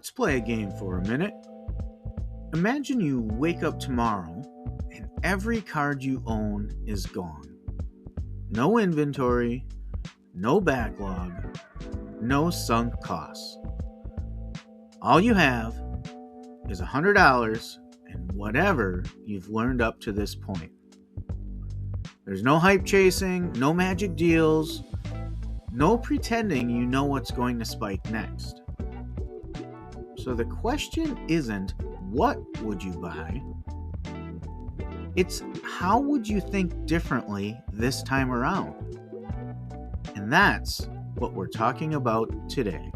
Let's play a game for a minute. Imagine you wake up tomorrow and every card you own is gone. No inventory, no backlog, no sunk costs. All you have is $100 and whatever you've learned up to this point. There's no hype chasing, no magic deals, no pretending you know what's going to spike next. So the question isn't what would you buy? It's how would you think differently this time around? And that's what we're talking about today.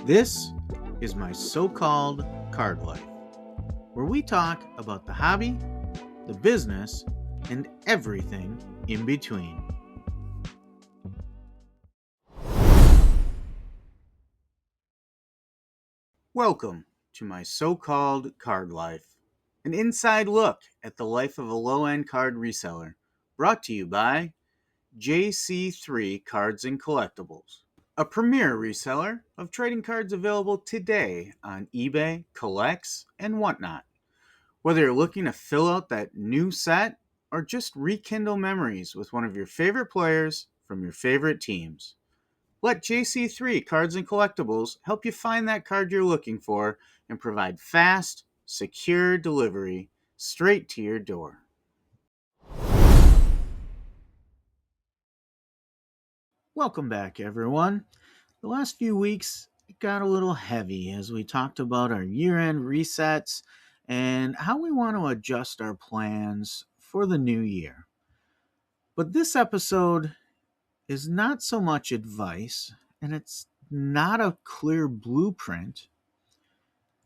This is my so-called card life, where we talk about the hobby, the business, and everything in between. Welcome to my so-called card life, an inside look at the life of a low-end card reseller, brought to you by JC3 Cards and Collectibles, a premier reseller of trading cards available today on eBay, Collects, and whatnot. Whether you're looking to fill out that new set or just rekindle memories with one of your favorite players from your favorite teams, let JC3 Cards and Collectibles help you find that card you're looking for and provide fast, secure delivery straight to your door. Welcome back, everyone. The last few weeks it got a little heavy as we talked about our year-end resets and how we want to adjust our plans for the new year. But this episode is not so much advice, and it's not a clear blueprint.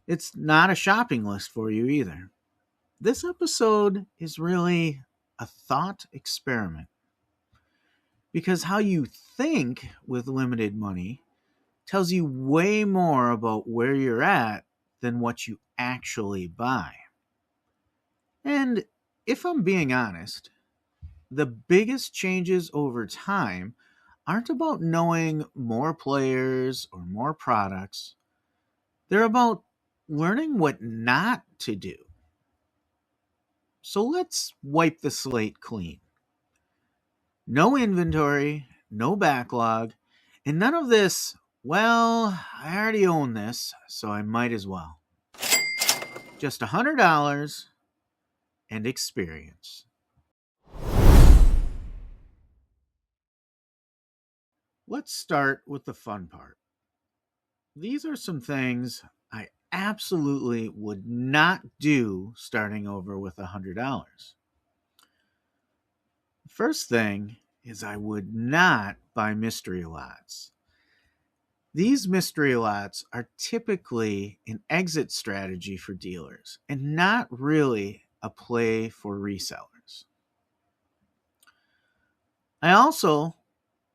It's not a shopping list for you either. This episode is really a thought experiment, because how you think with limited money tells you way more about where you're at than what you actually buy. And if I'm being honest, the biggest changes over time aren't about knowing more players or more products. They're about learning what not to do. So let's wipe the slate clean. No inventory, no backlog, and none of this, well, I already own this, so I might as well. Just $100 and experience. Let's start with the fun part. These are some things I absolutely would not do starting over with $100. First thing is I would not buy mystery lots. These mystery lots are typically an exit strategy for dealers and not really a play for resellers. I also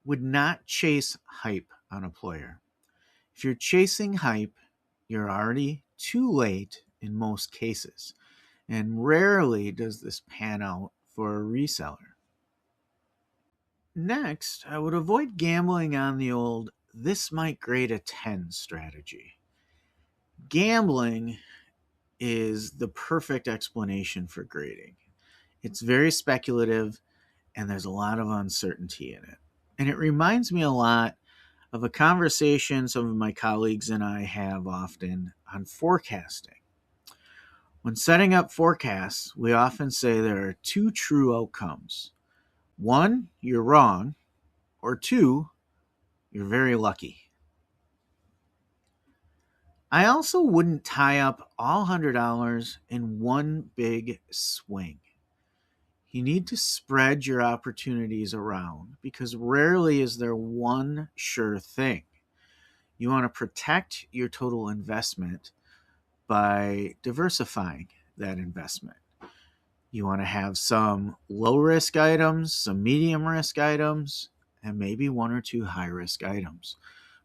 would not chase hype on a player. If you're chasing hype, you're already too late in most cases, and rarely does this pan out for a reseller. Next, I would avoid gambling on the old "this might grade a 10" strategy. Gambling is the perfect explanation for grading. It's very speculative, and there's a lot of uncertainty in it. And it reminds me a lot of a conversation some of my colleagues and I have often on forecasting. When setting up forecasts, we often say there are two true outcomes. One, you're wrong, or two, you're very lucky. I also wouldn't tie up all $100 in one big swing. You need to spread your opportunities around because rarely is there one sure thing. You want to protect your total investment by diversifying that investment. You want to have some low-risk items, some medium-risk items, and maybe one or two high-risk items.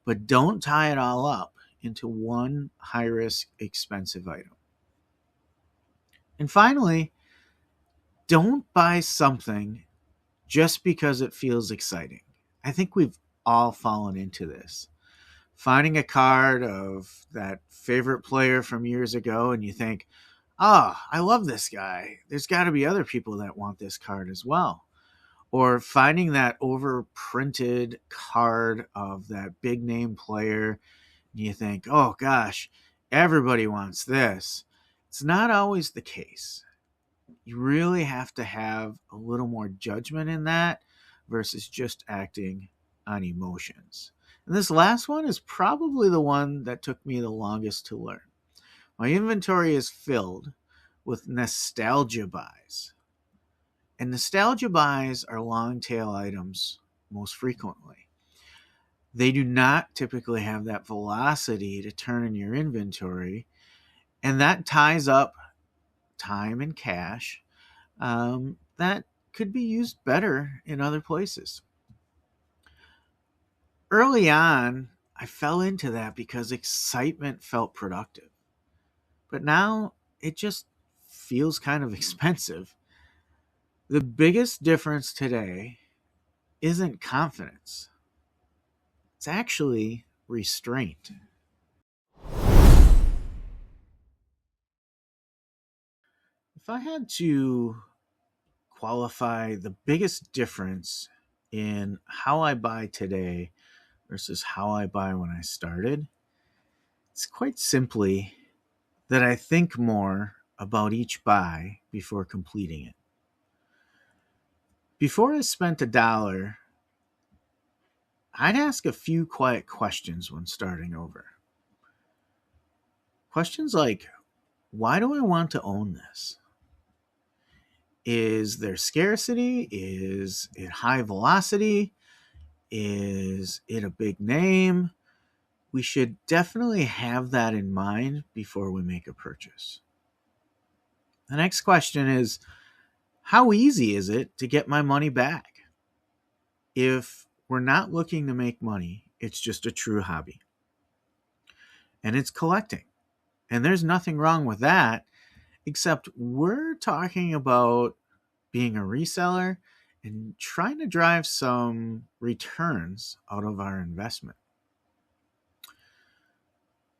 But don't tie it all up into one high-risk, expensive item. And finally, don't buy something just because it feels exciting. I think we've all fallen into this. Finding a card of that favorite player from years ago and you think, ah, I love this guy. There's got to be other people that want this card as well. Or finding that overprinted card of that big name player and you think, oh gosh, everybody wants this. It's not always the case. You really have to have a little more judgment in that versus just acting on emotions. And this last one is probably the one that took me the longest to learn. My inventory is filled with nostalgia buys. And nostalgia buys are long tail items most frequently. They do not typically have that velocity to turn in your inventory, and that ties up time and cash that could be used better in other places. Early on, I fell into that because excitement felt productive. But now it just feels kind of expensive. The biggest difference today isn't confidence, it's actually restraint. If I had to qualify the biggest difference in how I buy today versus how I buy when I started, it's quite simply that I think more about each buy before completing it. Before I spent $1, I'd ask a few quiet questions when starting over. Questions like, why do I want to own this? Is there scarcity? Is it high velocity? Is it a big name? We should definitely have that in mind before we make a purchase. The next question is, how easy is it to get my money back? If we're not looking to make money, it's just a true hobby. And it's collecting. And there's nothing wrong with that, except we're talking about being a reseller and trying to drive some returns out of our investment.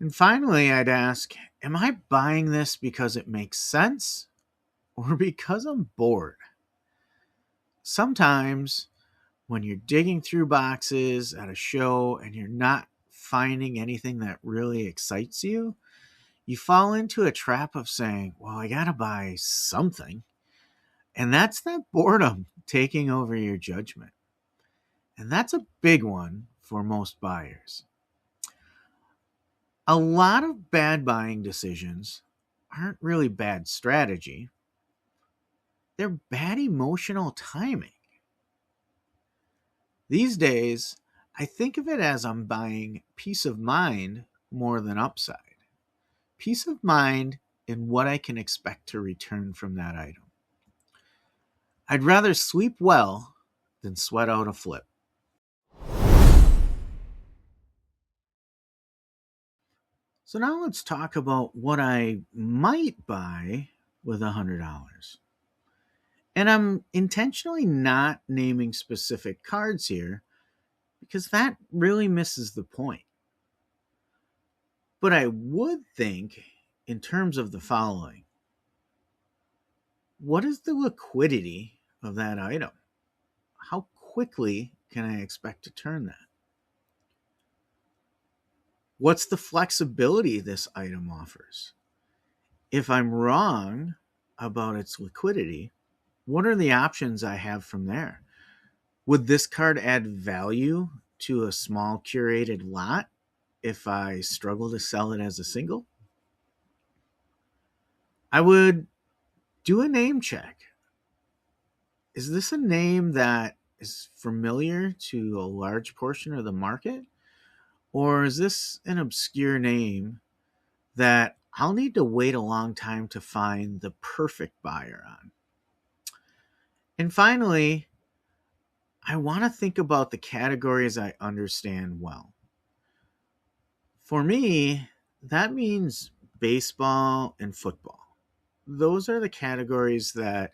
And finally, I'd ask, am I buying this because it makes sense or because I'm bored? Sometimes when you're digging through boxes at a show and you're not finding anything that really excites you, you fall into a trap of saying, well, I got to buy something. And that's that boredom taking over your judgment. And that's a big one for most buyers. A lot of bad buying decisions aren't really bad strategy. They're bad emotional timing. These days, I think of it as I'm buying peace of mind more than upside. Peace of mind in what I can expect to return from that item. I'd rather sleep well than sweat out a flip. So now let's talk about what I might buy with $100. And I'm intentionally not naming specific cards here because that really misses the point. But I would think in terms of the following. What is the liquidity of that item? How quickly can I expect to turn that? What's the flexibility this item offers? If I'm wrong about its liquidity, what are the options I have from there? Would this card add value to a small curated lot if I struggle to sell it as a single? I would do a name check. Is this a name that is familiar to a large portion of the market? Or is this an obscure name that I'll need to wait a long time to find the perfect buyer on? And finally, I want to think about the categories I understand well. For me, that means baseball and football. Those are the categories that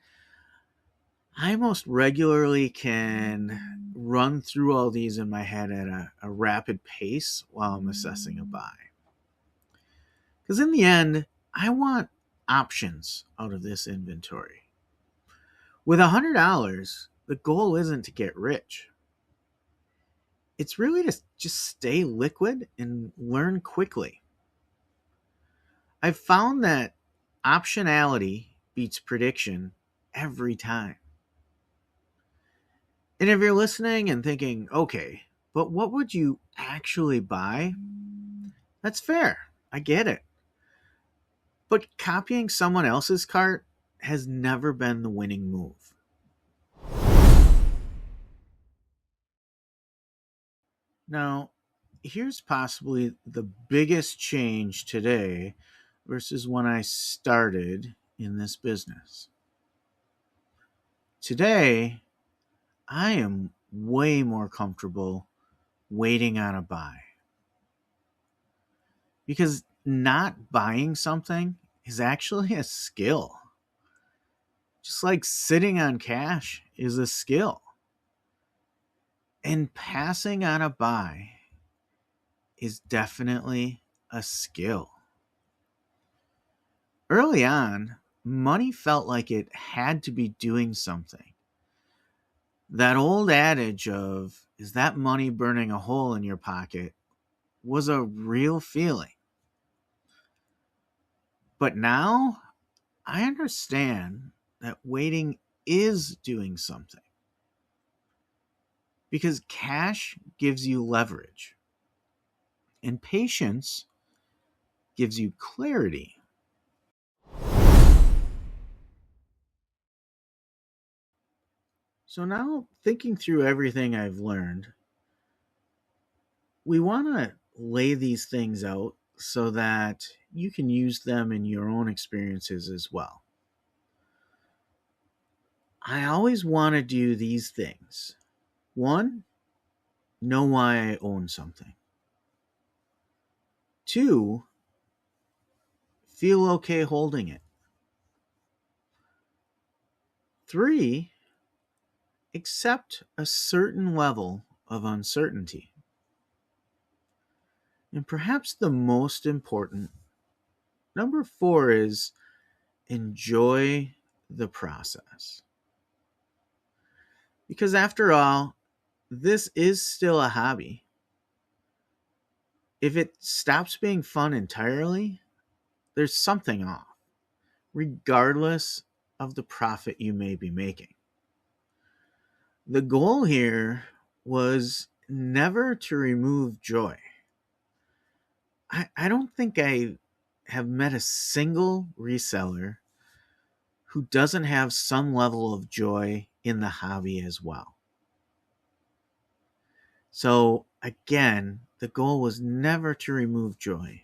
I most regularly can run through all these in my head at a rapid pace while I'm assessing a buy. Because in the end, I want options out of this inventory. With $100, the goal isn't to get rich. It's really to just stay liquid and learn quickly. I've found that optionality beats prediction every time. And if you're listening and thinking, okay, but what would you actually buy? That's fair. I get it. But copying someone else's cart has never been the winning move. Now, here's possibly the biggest change today versus when I started in this business. Today, I am way more comfortable waiting on a buy. Because not buying something is actually a skill. Just like sitting on cash is a skill. And passing on a buy is definitely a skill. Early on, money felt like it had to be doing something. That old adage of, is that money burning a hole in your pocket, was a real feeling. But now, I understand that waiting is doing something. Because cash gives you leverage, and patience gives you clarity. So now, thinking through everything I've learned, we want to lay these things out so that you can use them in your own experiences as well. I always want to do these things. One, know why I own something. Two, feel okay holding it. Three, accept a certain level of uncertainty. And perhaps the most important, number four, is enjoy the process. Because after all, this is still a hobby. If it stops being fun entirely, there's something off, regardless of the profit you may be making. The goal here was never to remove joy. I don't think I have met a single reseller who doesn't have some level of joy in the hobby as well. So, again, the goal was never to remove joy.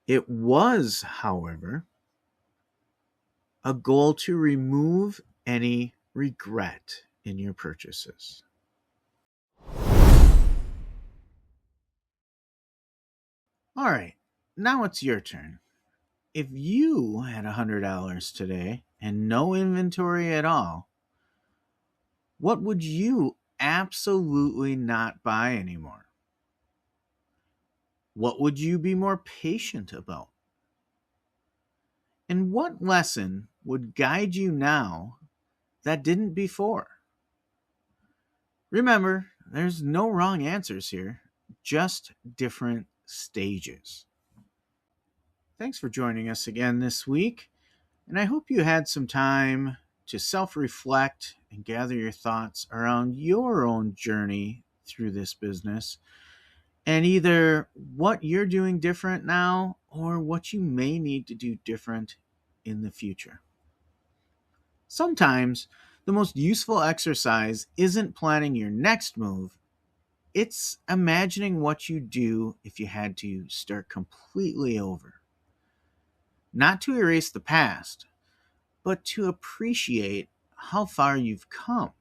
It was, however, a goal to remove any regret in your purchases. All right, now it's your turn. If you had $100 today and no inventory at all, what would you absolutely not buy anymore? What would you be more patient about? And what lesson would guide you now that didn't before? Remember, there's no wrong answers here, just different stages. Thanks for joining us again this week, and I hope you had some time to self-reflect and gather your thoughts around your own journey through this business, and either what you're doing different now or what you may need to do different in the future. Sometimes the most useful exercise isn't planning your next move, it's imagining what you'd do if you had to start completely over. Not to erase the past, but to appreciate how far you've come.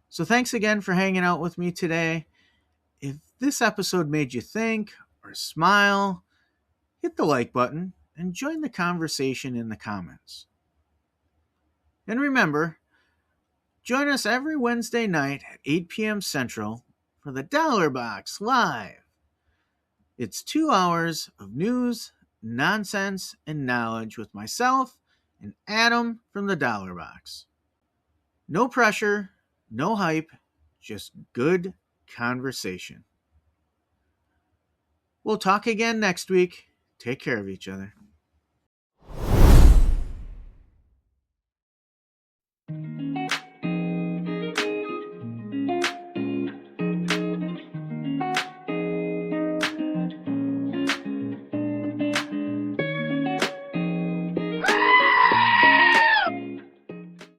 So thanks again for hanging out with me today. If this episode made you think or smile, hit the like button and join the conversation in the comments. And remember, join us every Wednesday night at 8 p.m. Central for the Dollar Box Live. It's 2 hours of news, nonsense, and knowledge with myself and Adam from the Dollar Box. No pressure, no hype, just good conversation. We'll talk again next week. Take care of each other.